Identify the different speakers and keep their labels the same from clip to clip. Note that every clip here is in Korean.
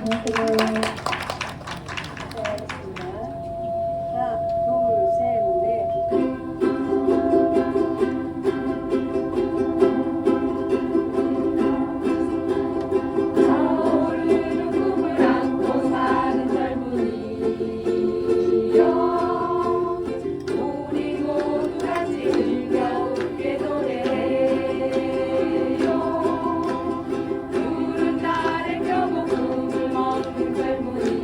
Speaker 1: 하나, 둘, 셋, 넷.
Speaker 2: 차오르는 꿈을 안고 사는 젊은이여 우리 모두 같이 즐겁게 노래해요 푸른 날의 펴고 꿈을 먹는 젊은이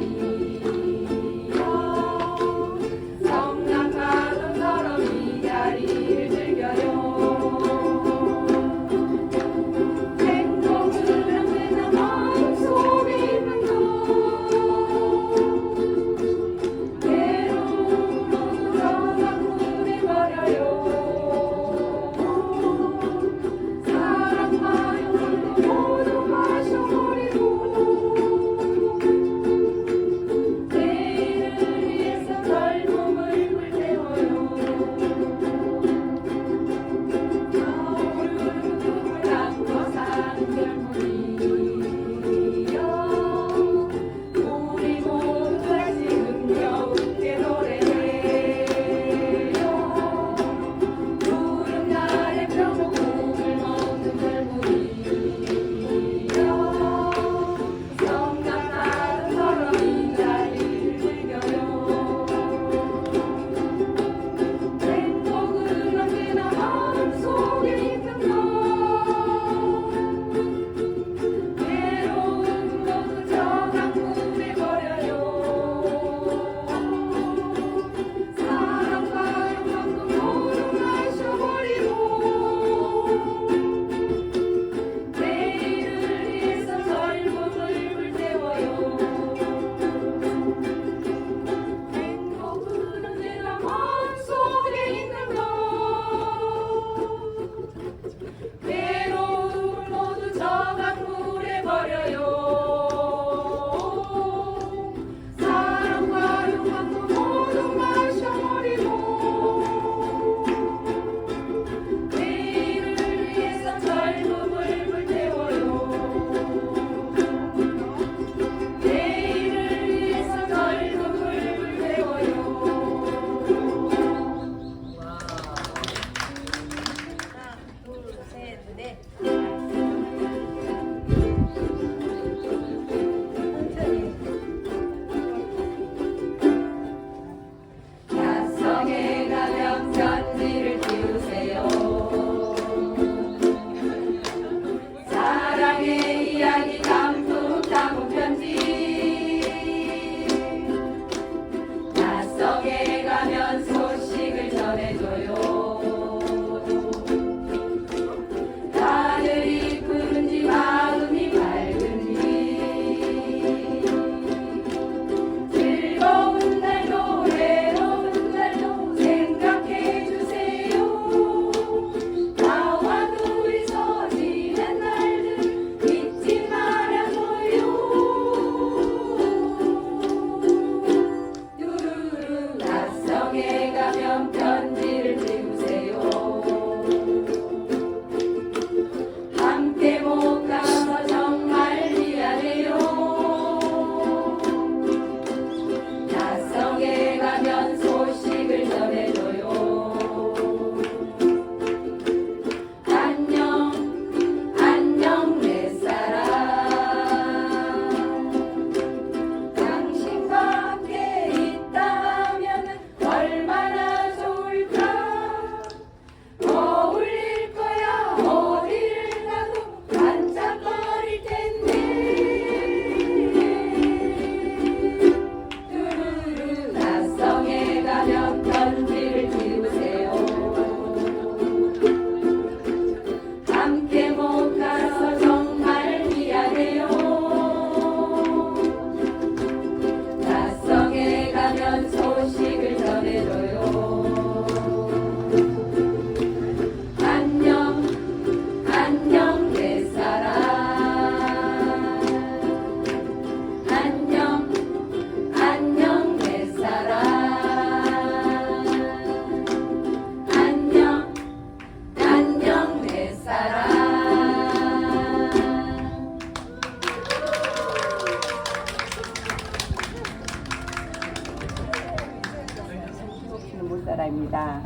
Speaker 3: 바랍니다.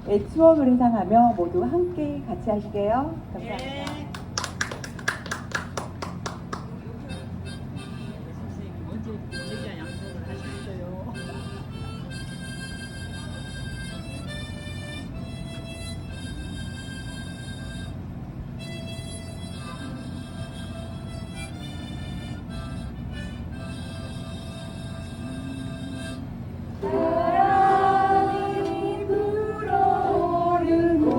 Speaker 3: 예, 추억을 회상하며 모두 함께 같이 하시게요. 감사합니다.
Speaker 4: 선생님 언제 제자 양성을 하셨어요?
Speaker 2: 바람이 불어오는 곳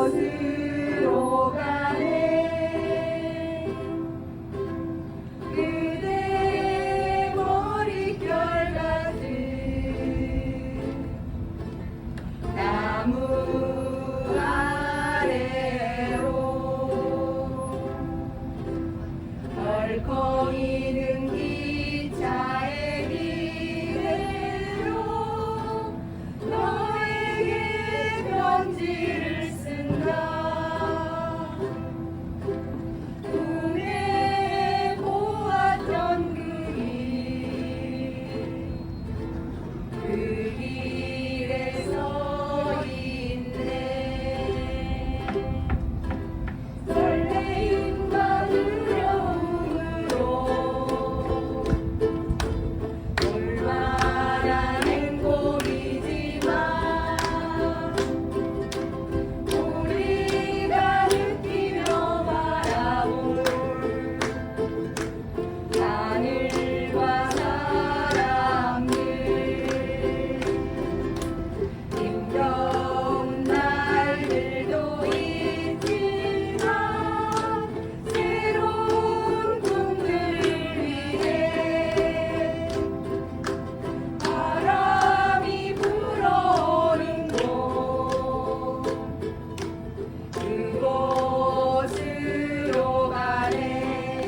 Speaker 2: 그곳으로 가네 그대 머릿결 같은 나무 아래로 덜컹이는 기차의 기대로 너에게 편지를 쓴다 꿈에 보았던 그 길에 서 있네 설레임과 두려움으로 올만한 행복이지만 우리가 느끼며 바라볼 하늘과 사람들 힘겨운 날들도 있지만 새로운 꿈들을 위해 바람이 불어오는 곳 그곳으로 가네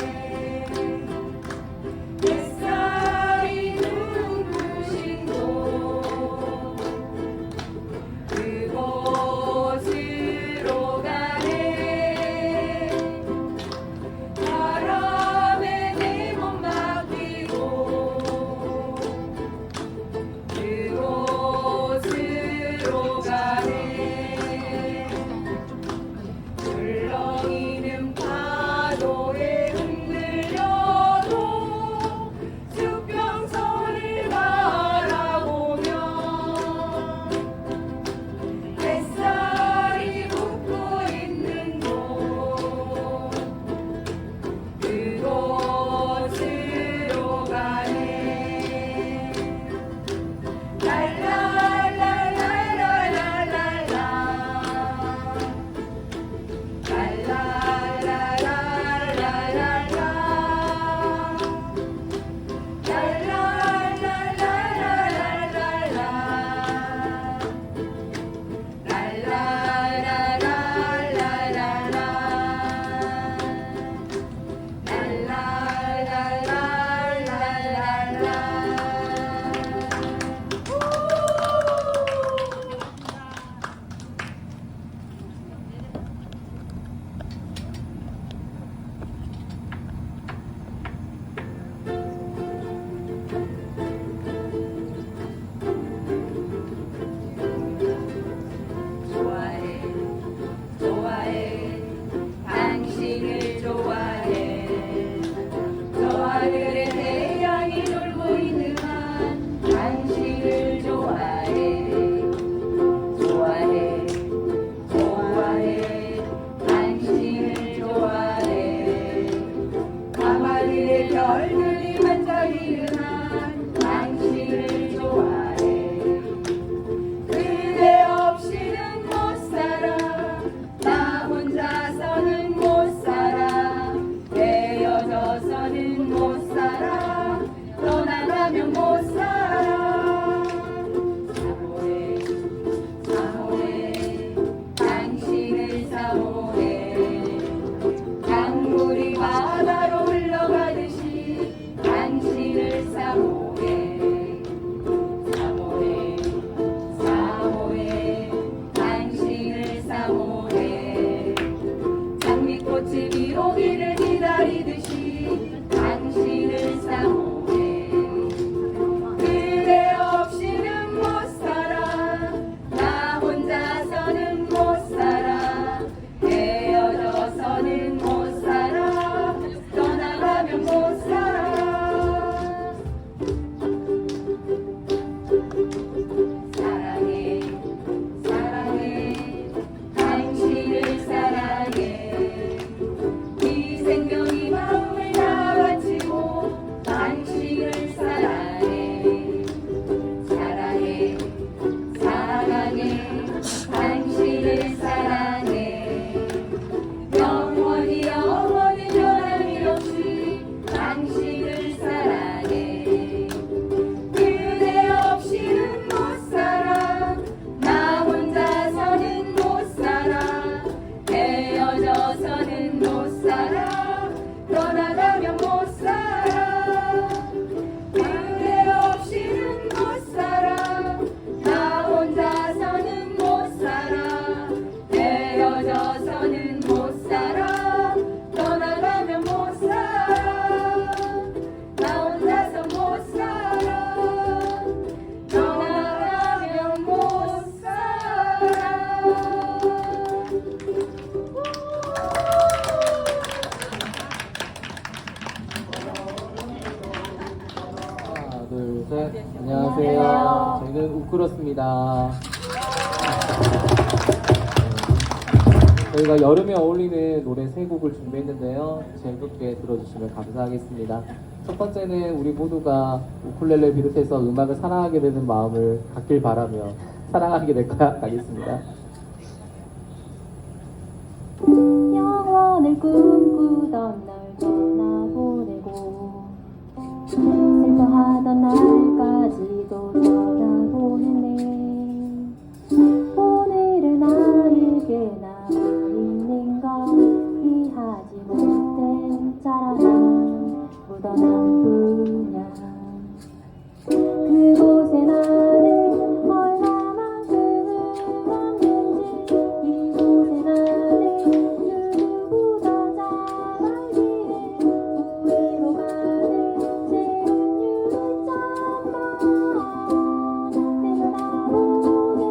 Speaker 2: 햇살이 눈부신 곳 그곳으로 가네 바람에 내 몸 맡기고 그곳으로 가네 물렁이는 파도에 흔들려도 수평선을 바라보며 햇살이 붙고 있는 곳 그곳으로 가네 좋아해 좋아해 당신을 좋아해 저 하늘에 태양이 돌고 있는 한 당신을 좋아해 좋아해 좋아해 당신을 좋아해 밤하늘에 별들이 반짝이는 한 당신을 좋아해 그대 없이는 못 살아 나 혼자서는 못 살아 헤어져서는 못 살아 떠나가면 못 살아 사모해 사모해 당신을 사모해 강물이 바다로 흘러가듯이 당신을 사모해 사모해 사모해 당신을 사모해 장미꽃이 비오기를 기다리듯이 당신을 사모해
Speaker 5: 안녕하세요. 저희는 우크로스입니다. 저희가 여름에 어울리는 노래 세 곡을 준비했는데요. 즐겁게 들어주시면 감사하겠습니다. 첫 번째는 우리 모두가 우쿨렐레를 비롯해서 음악을 사랑하게 되는 마음을 갖길 바라며 사랑하게 될 거야 가겠습니다.
Speaker 6: 영원을 꿈꾸던 날 떠나보내고 슬퍼하던 날까지도 떠나보냈네. 오늘은 나에게 남아있는가 이해하지 못된 자라난 묻어난 분야. 그곳에 나는 얼마만큼을 왔는지 이곳에 나는 누구보다 잘 알기에 후회로 가는 재운율 있잖아. 내가 나보네.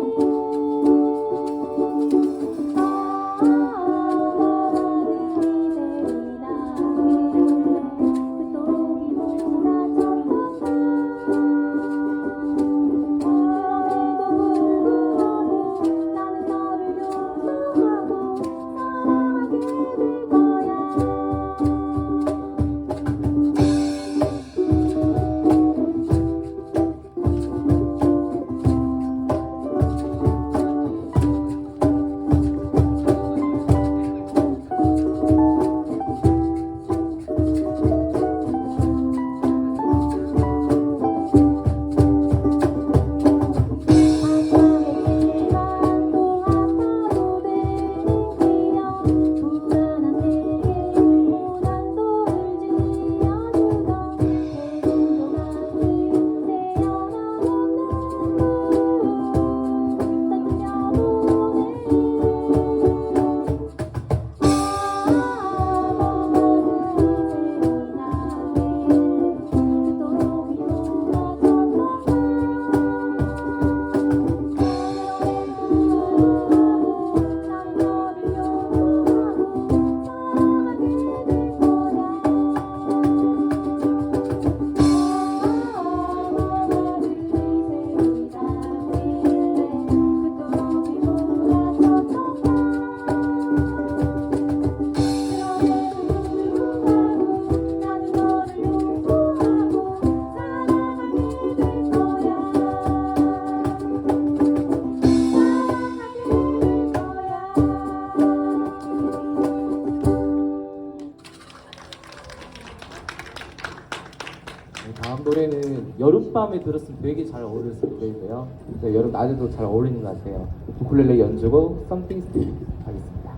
Speaker 5: 다음 노래는 여름밤에 들었으면 되게 잘 어울렸을 노래인데요. 여름 낮에도 잘 어울리는 것 같아요. 우쿨렐레 연주곡 Something Still 하겠습니다.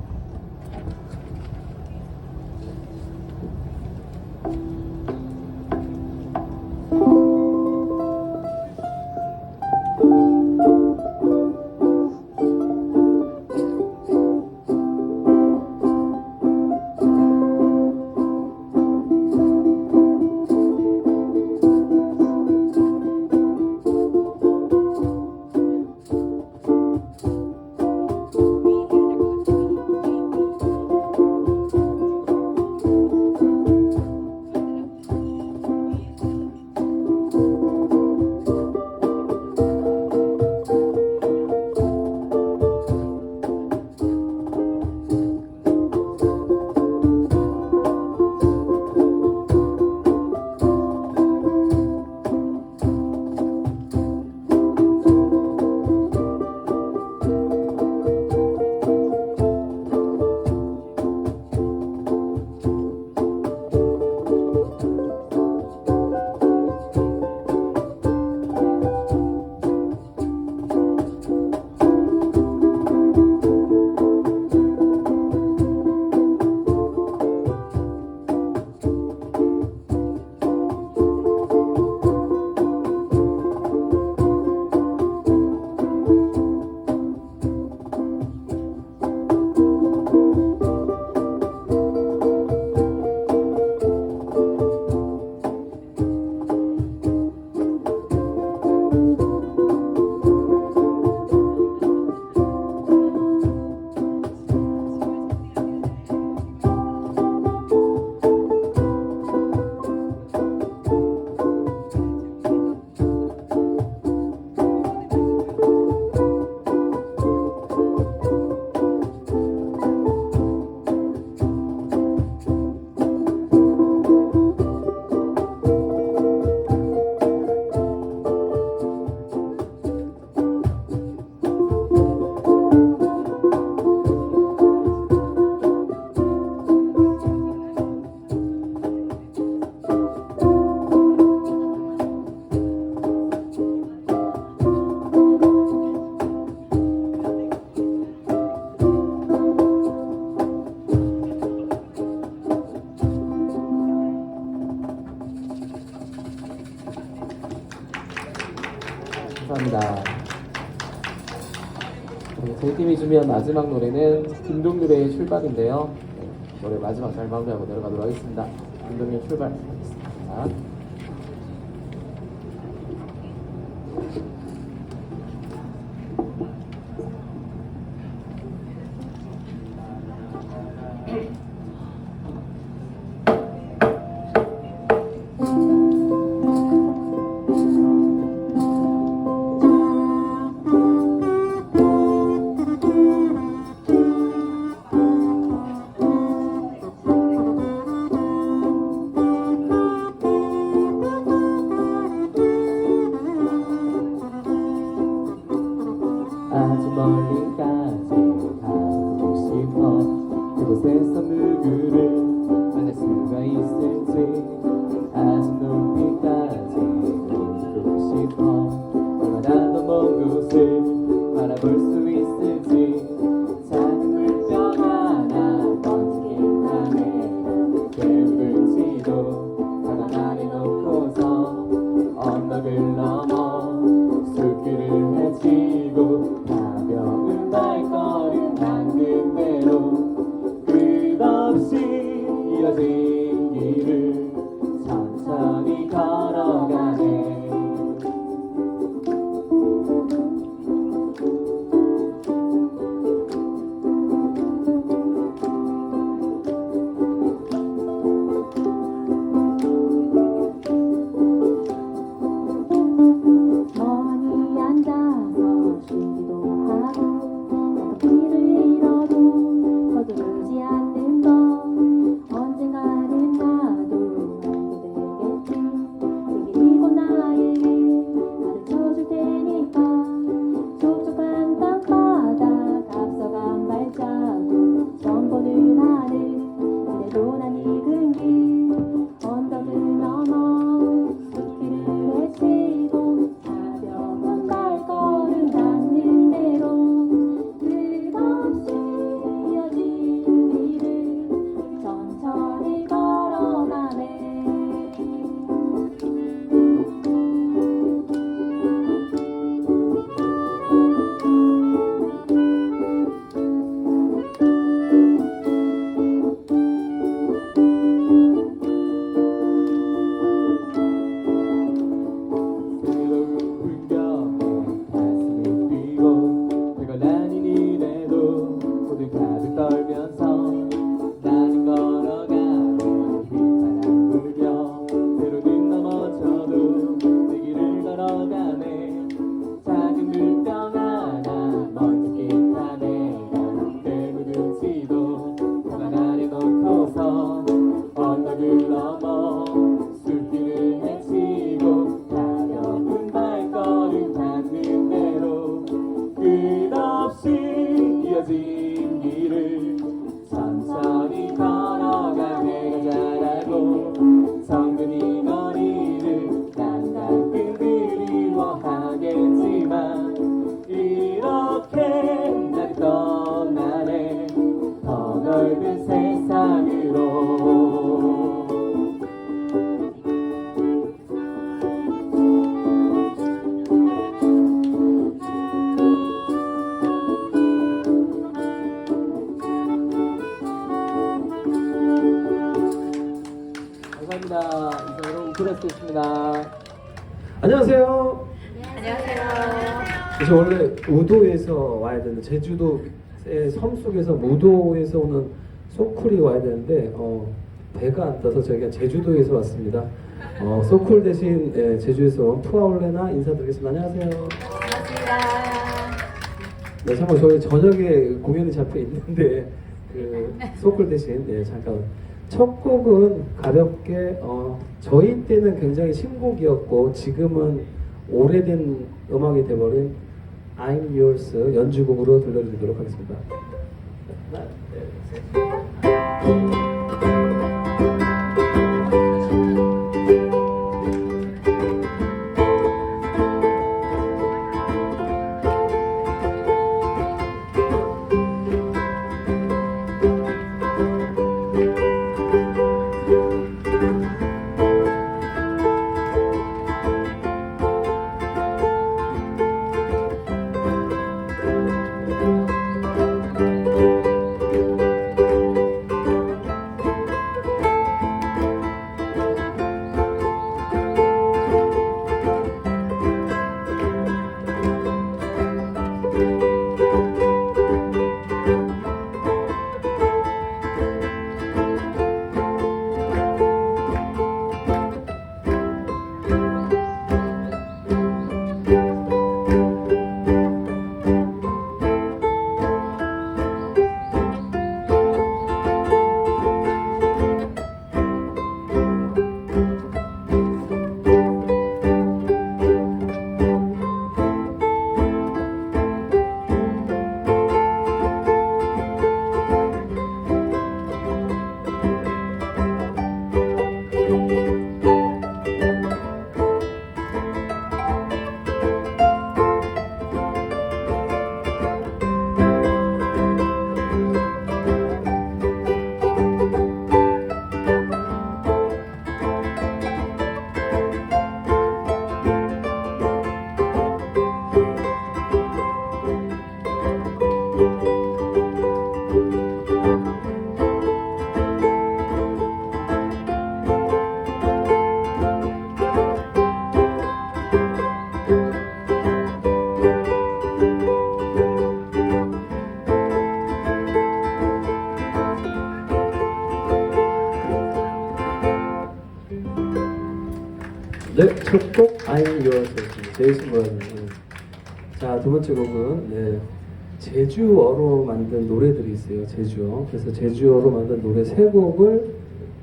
Speaker 5: 감사합니다. 저희 팀이 준비한 마지막 노래는 김동률의 출발인데요. 네, 노래 마지막 잘 마무리하고 내려가도록 하겠습니다. 김동률 출발하겠습니다. 아주 멀리까지 가고 싶어. 그곳에서 누구를 만날 수가 있을지. 아주 높이까지 오르고 싶어. 얼마나 더 먼 곳을 바라볼 수 있을지. 작은 물병 하나 번지긴 하네. 깨물지도 가방 안에 놓고서 언덕을 넘어 숲길을 헤치고 가벼운 발걸음 닿는 대로 끝없이 이어진 길을 천천히 걸어가네.
Speaker 6: 멍하니 앉아서 쉬기도 하고 약간 길을 잃어도 서두르지 않는 법. 언젠가는 나도 알게 되겠지. 그 길이고 나에게 가르쳐줄 테니까. 촉촉한 땅바닥 앞서간 발자국 처음 보는 하늘. 그래도 난 익은 길 언덕을 넘어 숲길을 헤치고 가벼운 발걸음 닿는 대로 끝없이 이어진 길을 천천히 걸어가네.
Speaker 5: 새로운 풍경에 가슴이 뛰고 내가 나는 이래도 모두 가득 떨면서 나는 걸어가네. 휘파람 불며 때로는 넘어져도 내 길을 걸어가네. 작은 물병 하나 먼지 깃하네. 때묻은지도 가방 안에 놓고서 언덕을 넘어 숲길을 헤치고 가벼운 발걸음 닿는 대로 끝없이 이어진 길을 천천히 걸어가. 내가 잘하고 정든 이 거리를 난 가끔 그리워하겠지만 이렇게 날 떠나네. 더 넓은 세상으로. 감사합니다. 이상으로 우크라스였습니다.
Speaker 7: 안녕하세요.
Speaker 2: 안녕하세요.
Speaker 7: 저 원래 우도에서 와야 되는데 제주도의 섬 속에서 무도에서 오는 소쿨이 와야 되는데 배가 안 떠서 저희가 제주도에서 왔습니다. 소쿨 대신 제주에서 온 푸아올레나 인사드리겠습니다. 안녕하세요.
Speaker 2: 반갑습니다.
Speaker 7: 네, 참고로 저희 저녁에 공연이 잡혀 있는데 그 소쿨 대신 잠깐. 첫 곡은 가볍게 저희 때는 굉장히 신곡이었고 지금은 오래된 음악이 돼버린 I'm Yours 연주곡으로 들려드리도록 하겠습니다. 하나, 둘, 셋. 네, 첫 곡 I'm Yours였습니다. 제이슨 브라운. 자, 두 번째 곡은 네, 제주어로 만든 노래들이 있어요. 제주어. 그래서 제주어로 만든 노래 세 곡을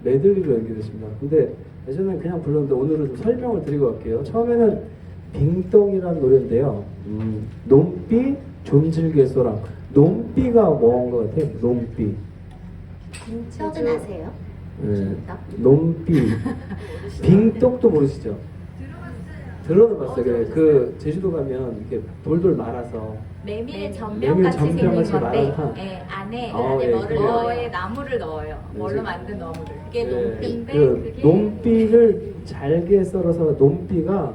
Speaker 7: 메들리로 연기했습니다. 근데 예전에는 그냥 불렀는데 오늘은 좀 설명을 드리고 갈게요. 처음에는 빙똥이라는 노래인데요. 놈비 존질개소랑 놈비가 뭐한 것 같아요? 놈비.
Speaker 2: 퇴근하세요?
Speaker 7: 네, 놈비. 빙떡도 모르시죠? 들어는 봤어요. 그래. 그 제주도 가면 이렇게 돌돌 말아서
Speaker 2: 메밀 전병
Speaker 7: 메밀
Speaker 2: 같이
Speaker 7: 전병
Speaker 2: 생긴
Speaker 7: 같이
Speaker 2: 건데
Speaker 7: 말아서
Speaker 2: 예, 안에
Speaker 7: 예,
Speaker 2: 뭐를
Speaker 7: 그래요.
Speaker 2: 넣어요? 나무를 넣어요. 뭘로
Speaker 7: 네.
Speaker 2: 만든 나무를? 그게
Speaker 7: 네,
Speaker 2: 논비인데
Speaker 7: 그
Speaker 2: 그게
Speaker 7: 놈비를 잘게 썰어서 놈비가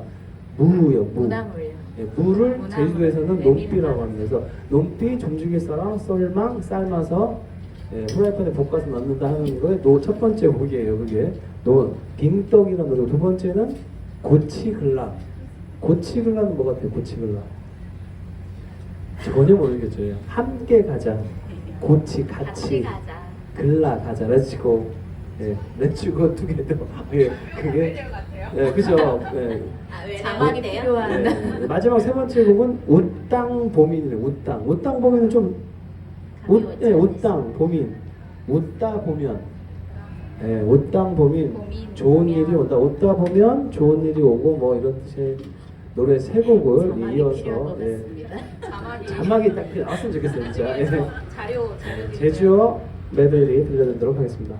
Speaker 7: 무예요. 무.
Speaker 2: 무나물이에요.
Speaker 7: 예, 무를
Speaker 2: 무나물,
Speaker 7: 제주도에서는
Speaker 2: 메밀
Speaker 7: 놈비라고 합니다. 그래서 놈비 좀지게 썰어 썰망 삶아서 예, 프라이팬에 볶아서 넣는다 하는 거에 첫 번째 곡이에요. 그게 빙떡이라는 노래. 두 번째는 고치글라. 고치글라는 뭐 같아요? 고치글라. 전혀 모르겠죠. 함께 가자. 같이
Speaker 2: 가자.
Speaker 7: 글라 가자. 렛츠고. 예, 렛츠고 투게더. 예, 그게 예, 그죠. 예.
Speaker 2: 자막이 필요한.
Speaker 7: 예, 마지막 세 번째 곡은 웃당 보민이래요. 웃당 보민은 좀 예, 웃당 보민. 웃다 보면 예, 웃당 보민 좋은 일이 온다. 웃다 보면 좋은 일이 오고 뭐 이런 뜻의 노래 세 곡을 이어서 예, 자막이 딱 나왔으면 좋겠어요. 진짜. 예.
Speaker 2: 자료
Speaker 7: 제주어 메들리 들려드리도록 하겠습니다.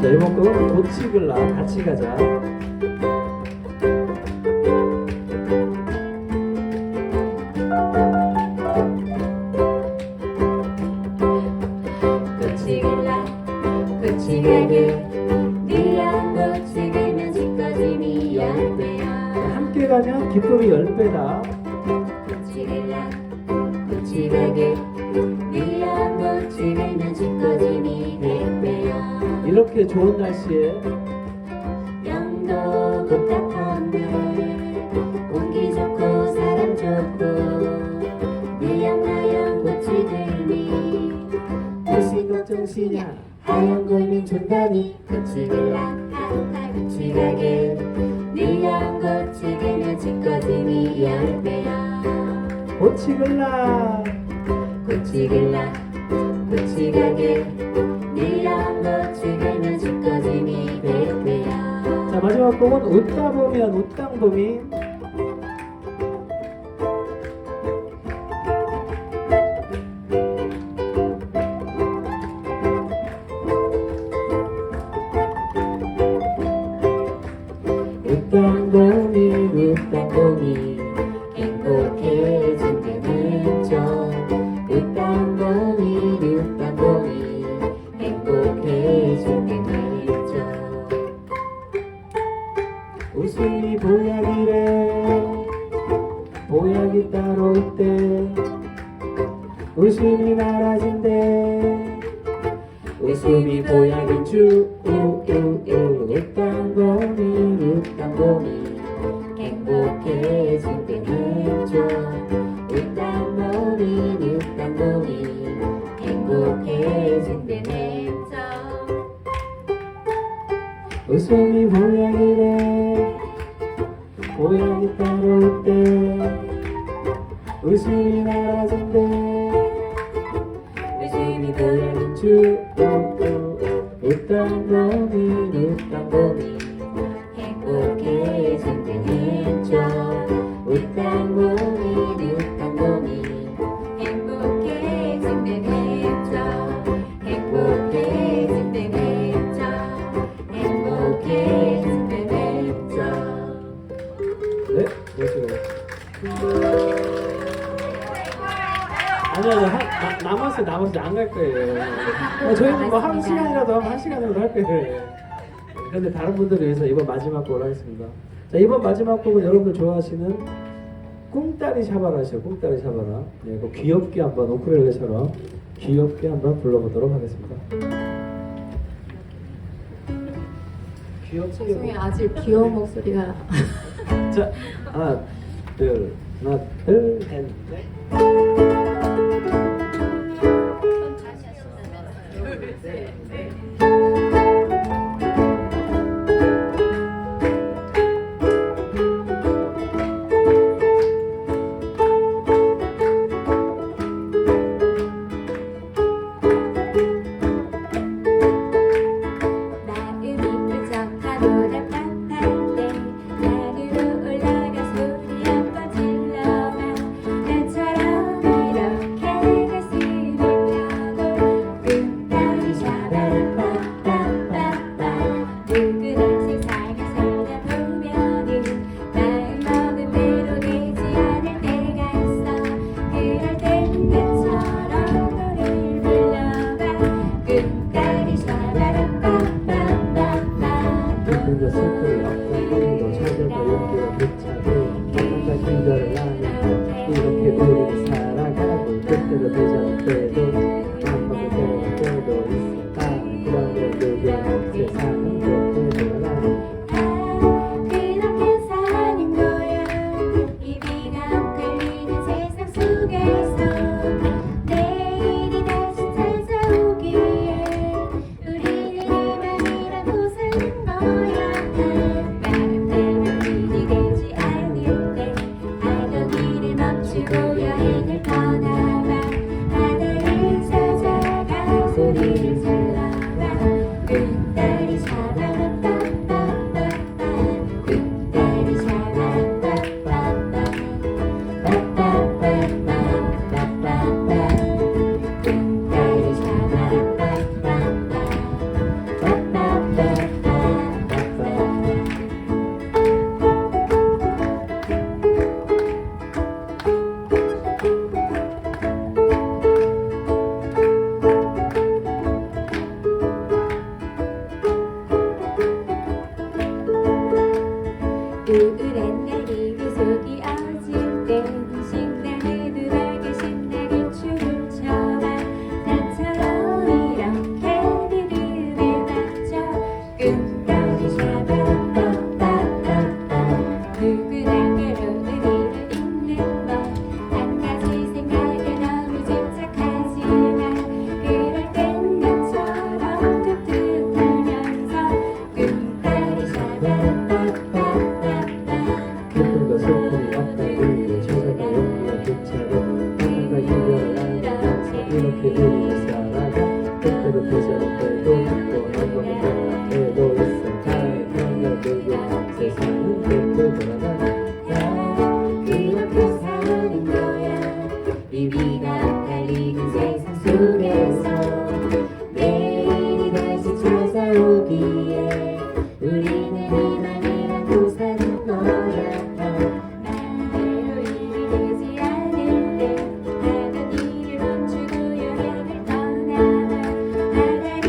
Speaker 7: 자, 이번 곡은 고치글라 같이 가자.
Speaker 6: 고치글라 고치가게 네안 고치기면 지꺼짐이 10배야
Speaker 7: 함께 가면 기쁨이 10배다.
Speaker 6: 고치글라 고치가게 네안 고치기면 지꺼짐이 100배야
Speaker 7: 이렇게 좋은 날씨에
Speaker 6: 영도 답답한데 공기 좋고 사람 좋고 미양나양 고치들미 무슨 걱정시냐 하얀 골민 좋다니 고치글라 하하 고치가게 네안 고치기면 지꺼짐이 10배야
Speaker 7: 고치글라
Speaker 6: 고치글라 고치가게 네안 고치기면 지꺼짐이 100배야
Speaker 7: 자, 마지막 곡은 웃다 보면 웃당 보민.
Speaker 6: 웃당 보민 웃당 보민 행복해진 게 늦죠 웃당 보민 행복해진 게 늦죠 웃음이 보약인 주 웃당보미 행복해진다는 점 웃당보미 행복해진다는 점 웃음이 보약이래 보약이 따로 있대 웃음이 나라진대 웃음이 보약인 주 웃당보미 행복해진다는 점 웃당보미 행복해진다는 점 행복해진다는 점 행복해진다는 점
Speaker 7: 네, 멋지고. 아니요, 남았어요. 안 갈 거예요. 저희는 뭐 한 시간이라도 하면 한 시간이라도 할 거예요. 그런데 다른 분들을 위해서 이번 마지막 곡을 하겠습니다. 자, 이번 마지막 곡은 여러분들 좋아하시는 꿈따리 샤바라시요. 꿈따리 샤바라. 네, 그 귀엽게 한번 우쿨렐레처럼 귀엽게 한번 불러보도록 하겠습니다. 귀엽게.
Speaker 2: 죄송해요. 아직 귀여운 목소리가.
Speaker 7: 자, 하나, 둘, 셋, 넷.
Speaker 6: 마음이 부족하보다 답답한데 하늘로 올라가 소리 한번 질러봐 나처럼 이렇게 가슴이 타고 꿈따리 샤바라빠빠빠빠 누구나 세상을 살다 보면은 마음먹은 대로 되지 않을 때가 있어 그럴 땐 나처럼 노래를 불러봐 꿈따리 샤바라빠빠빠빠
Speaker 7: 기쁨과 슬픔이 없고 찾아가 용기가 되차고 사랑과 기절을 나누고 이렇게 우리는 살아가고 그때도 되지 않을 때도 밥 먹을 때도 있을까 그런 것들은 세상은 그렇게 돌아가고
Speaker 6: 그렇게 사는 거야 이 비가 엇갈리는 세상 속에서 내일이 다시 찾아오기에 우리는 희망이라고 사는 거야 마음 때문에 길이 되지 않을 때 하던 일을 멈추고 여행을 떠나봐 바다를 찾아가 소리를 질러봐 꿈따리 샤바라빠빠빠빠 꿈따리 샤바라빠빠빠빠 빠빠빠빠빠빠빠 꿈따리 샤바라빠빠빠빠 빠빠빠빠빠빠 우울한 날이 속이 어질 땐 신나는 음악을 신나게 춤을 춰봐 나처럼 이렇게 리듬을 맞춰 꿈따리 샤바라빠빠빠빠 누구나 때로는 일을 잊는 법한 가지 생각에 너무 집착하지만 그럴 땐 나처럼 툭툭 불면서 꿈따리 샤바라빠빠빠빠
Speaker 7: 기쁨과 슬픔이 없다고 찾아가 용기가 되차고 사랑과 기별을 나누면서 이렇게 우리는 살아가 그때도 되지 않을 때도 있고 밥 먹을 때도 있을까 그런 것들은 세상은 그렇게 돌아가고
Speaker 6: 그렇게 사는 거야 이 비가 엇갈리는 세상 속에서 내일이 다시 찾아오기에 우리는 희망이라고 사는 거야 마음대로 일이 되지 않을 때 하던 일을 멈추고 여행을 떠나봐 바다를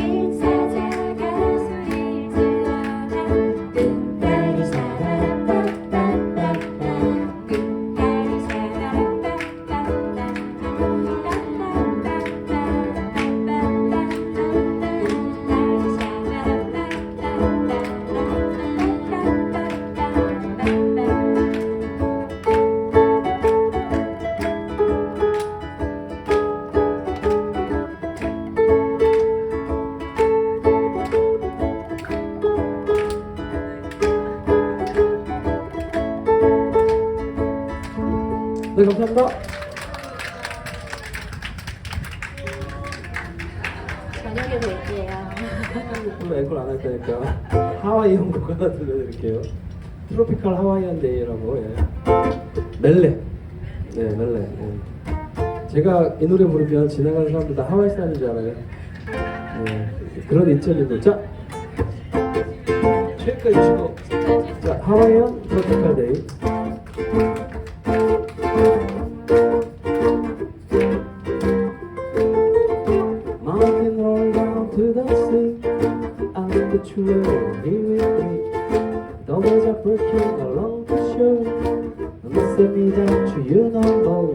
Speaker 7: 네, 감사합니다.
Speaker 2: 저녁에 뵐게요.
Speaker 7: 별로 앵콜 안 할 거니까 하와이 연곡 하나 들려드릴게요. 트로피컬 하와이안 데이라고. 예. 멜레. 네, 멜레. 예. 제가 이 노래 부르면 지나가는 사람들 다 하와이 사람인 줄 알아요. 예. 그런 인천인들. 자, 최고까지 치고. 자, 하와이안 트로피컬 데이. Mountain roll down to the sea. Out the tree, here with me. The waves are breaking along the shore. Listen me down to you no more.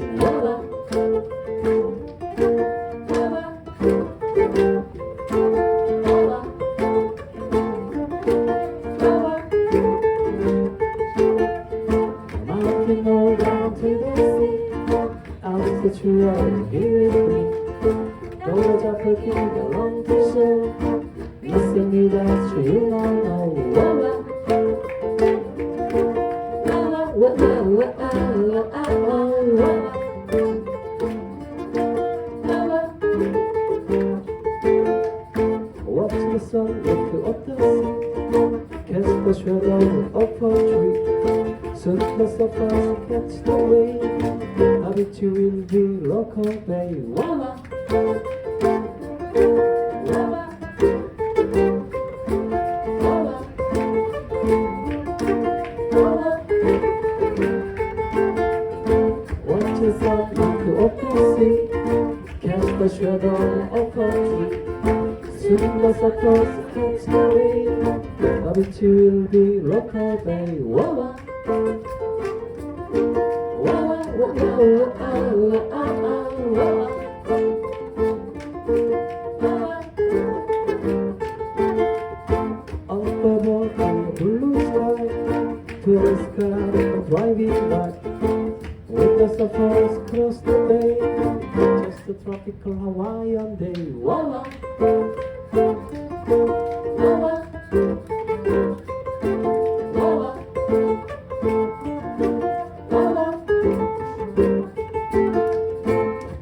Speaker 7: Mountain roll down to the sea. Out the tree, here with me. The waves are breaking along the shore. Listen me down to you no more. Watch the sun look up the sea. Cast the shadow of a tree. Soon most of us catch the rain. How it you will be local bay. Walla. Watch the sun look up the sea. Cast the shadow of a tree. Soon most of us catch the rain. How it you will be local bay. Walla. Up above the blue sky, to the sky of driving by. Windows of us cross the bay, just a tropical Hawaiian day. Walla.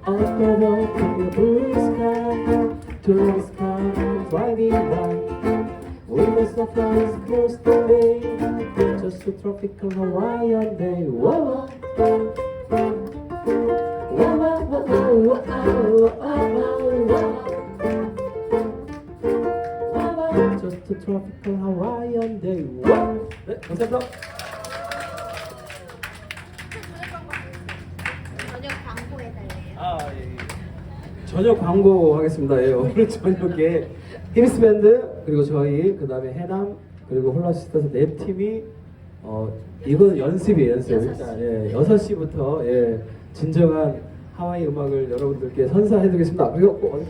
Speaker 7: Up above the blue sky, to the sky driving by. Windows of us cross the bay, just a tropical Hawaiian day. Walla. Just a tropical Hawaiian day. 네, 감사합니다.
Speaker 2: 저녁 광고해달래요.
Speaker 7: 저녁 광고 하겠습니다. 예, 오늘 저녁에 히비스 밴드 그리고 저희 그 다음에 해남 그리고 홀라시스터스 네 팀이 이건 연습이에요, 연습. 일단 6시부터 진정한 하와이 음악을 여러분들께 선사해드리겠습니다. 그리고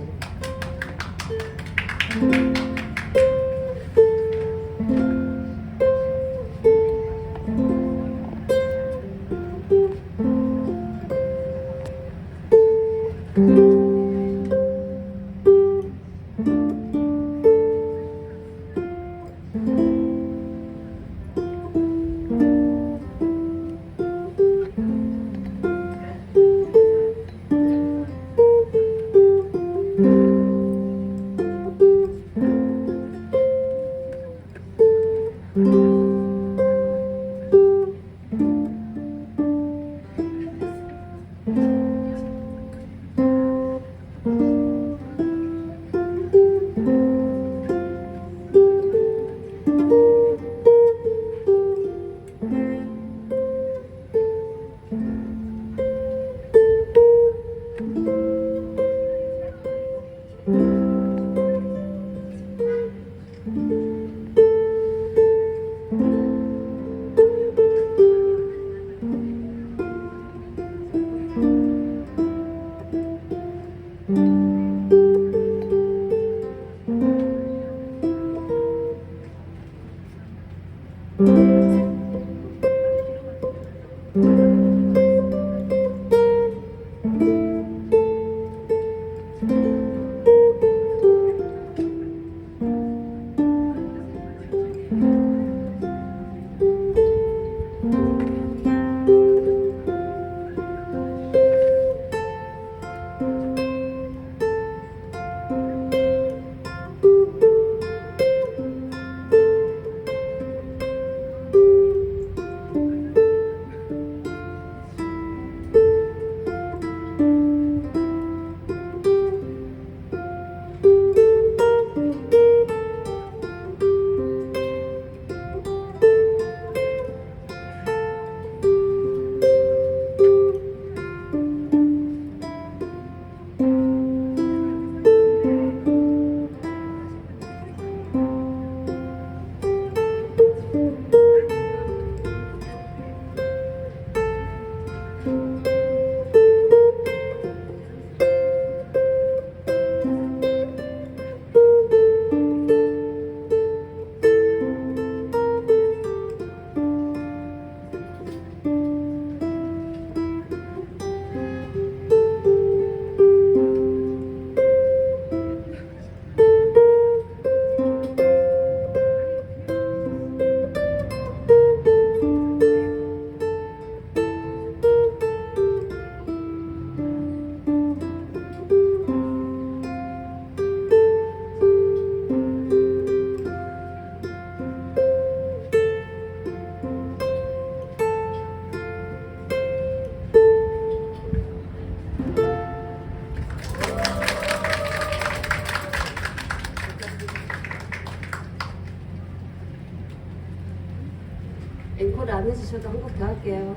Speaker 1: 이쪽으로 안 해주셔도 한 곡 더 할게요.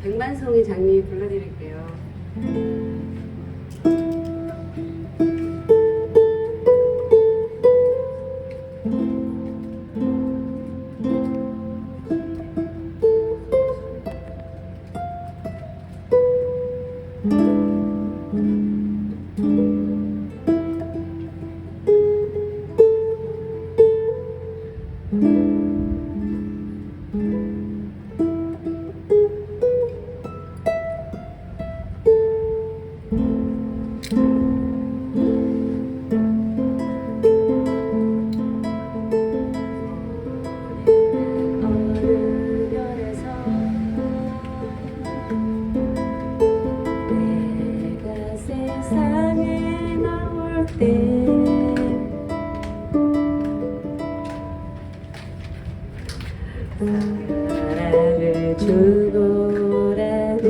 Speaker 1: 백만송이 장미 불러드릴게요. 세상에 나올 때 사랑을 주고라는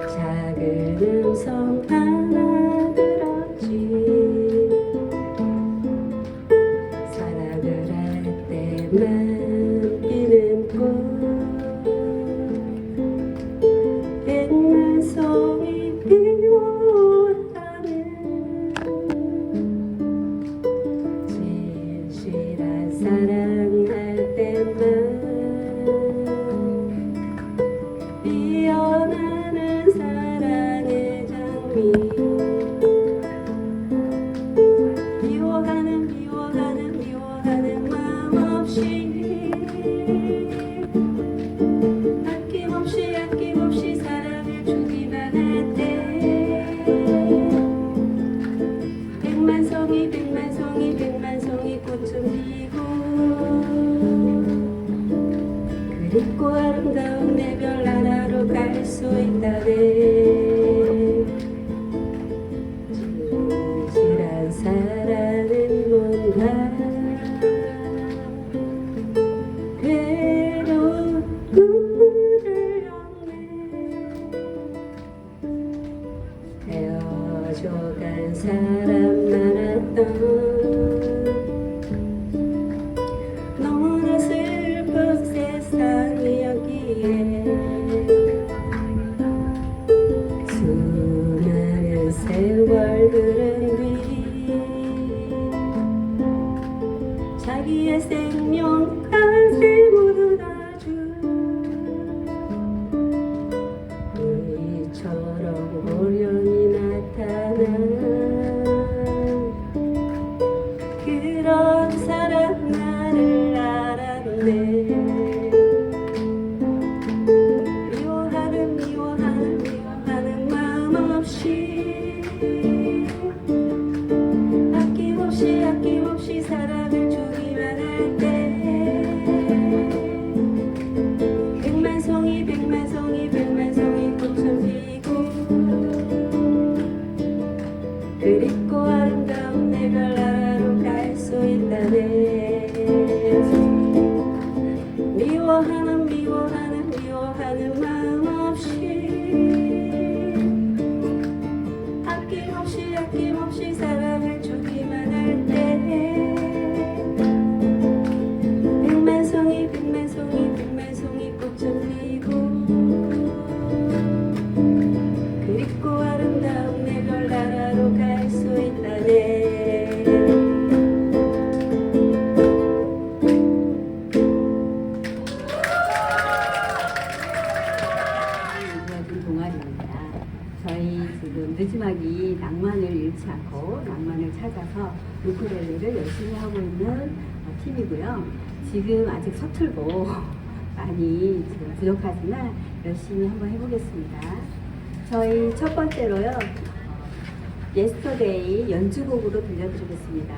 Speaker 1: 작은 음성 하나 들었지. 사랑을 할 때만 피는 꽃 백만송이 피워가는 진실한 사랑할 때만 피어나는 사랑의 장미 미워하는 마음 없이 아낌없이 사랑을 주기만 할 때 백만송이 꽃은 피고 그립고 아름다운 내 별나라로 갈 수 있다네. 진실한 사랑은 뭔가 괴로운 눈물을 흘렸네. 헤어져간 사람 많았던 너무나 슬픈 세상이었기에 수많은 세월 흐른 뒤 자기의 생명까지 모두 다 준 의처럼 호련히 나타난 그런 사람 나를 알았네. 미워하는 마음 없이 아낌없이 사랑을 주기만 할 때 백만송이 꽃은 피고 그립고 아름다운 내 별나라로 갈 수 있다네. 미워하는 마음 없이 아낌없이 사랑을 주기만 할 때 백만송이 꽃은 피고 그립고 아름다운 내 별나라로 갈 수 있다네. 동아리입니다. 저희 지금 늦지막이 낭만을 잃지 않고 낭만을 찾아서 우쿨렐레를 열심히 하고 있는 팀이고요. 지금 아직 서툴고 많이 지금 부족하지만 열심히 한번 해보겠습니다. 저희 첫 번째로요. 예스터데이 연주곡으로 들려드리겠습니다.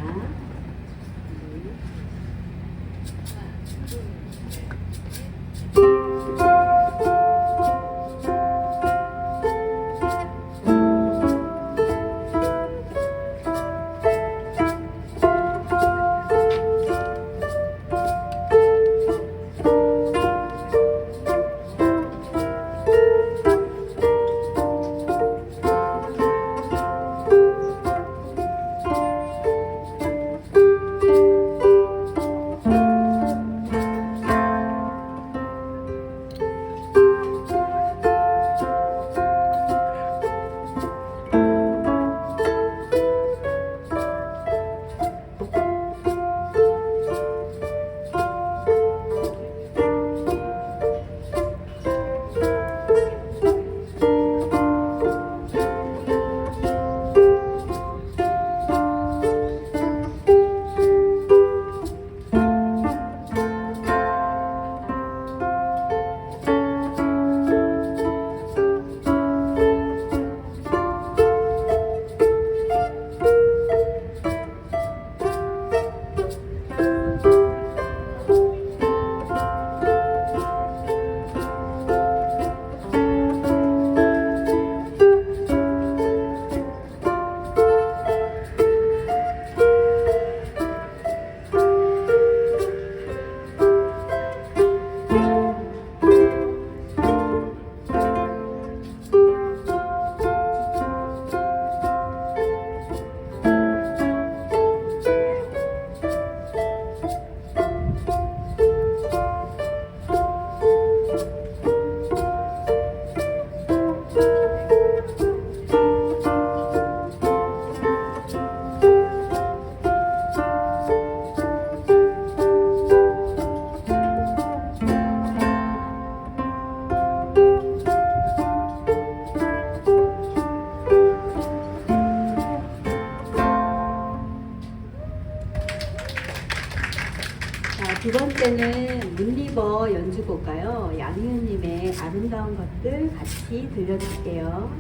Speaker 1: 두 번째는 문리버 연주곡가요. 양희은님의 아름다운 것들 같이 들려드릴게요.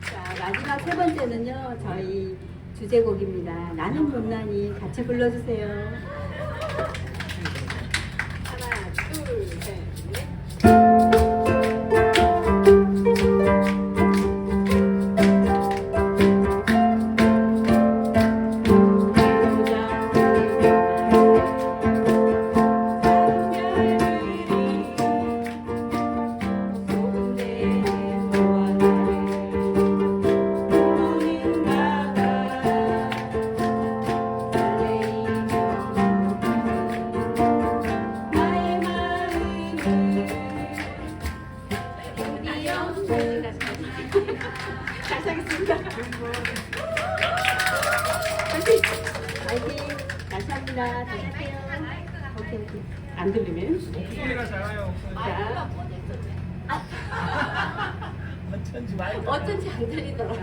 Speaker 1: 자, 마지막 세 번째는요, 저희 주제곡입니다. 나는 못나니 같이 불러주세요. 하나, 둘, 셋, 넷. 잘하겠습니다. 화이팅!
Speaker 2: 고맙습니다. 들어가세요. 오케이, 오케이.
Speaker 1: 안 들리면.
Speaker 4: 목소리가 작아요.
Speaker 1: 자,
Speaker 4: 어쩐지 말고.
Speaker 2: 어쩐지 안 들리더라고.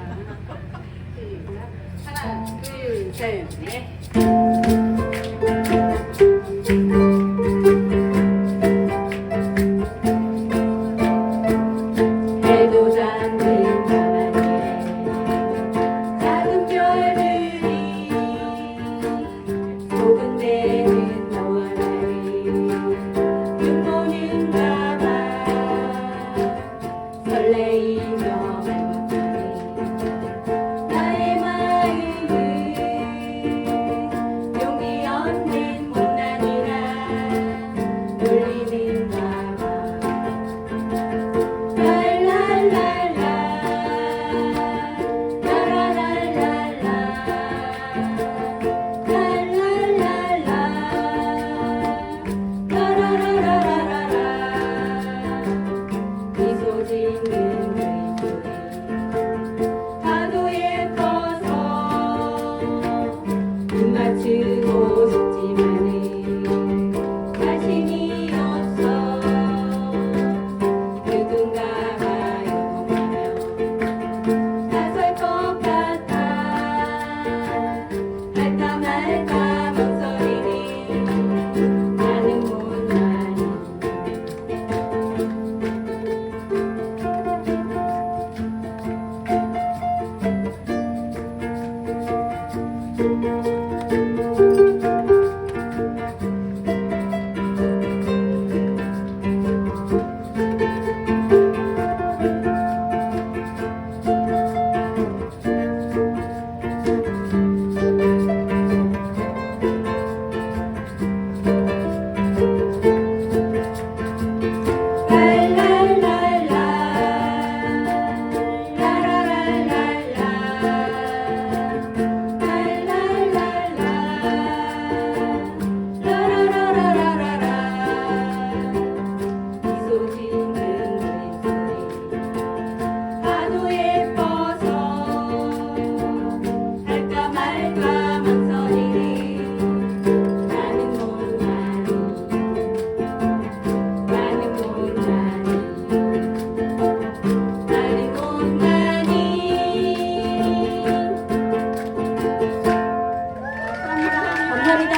Speaker 1: 하나, 둘, 셋, 넷.
Speaker 6: 해도 닿는 밤하늘에 작은 별들이 소근대는 너와 나를 눈 보는가 봐 설레이며 말 못하는 나의 마음은 용기 없는 못난이라 울리는가 봐 미소 짓는 그 입술이 하도 예뻐서 눈 맞추고 싶지만은 자신이 없어 누군가가 요동하며 나설 것 같아 할까 말까 목소리는 나는 못나니 미소 짓는 그 입술이 하도 예뻐서 할까 말까 망설이는 나는 못나니 나는 못나니 나는 못나니
Speaker 1: 감사합니다.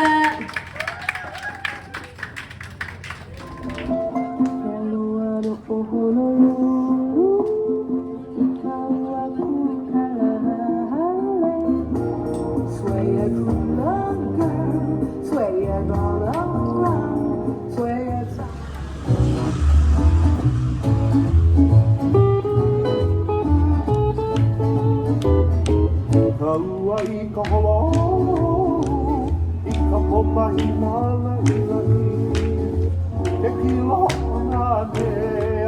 Speaker 8: Kau ai ka holo, I ka popa i mana i nani, Te kilo na te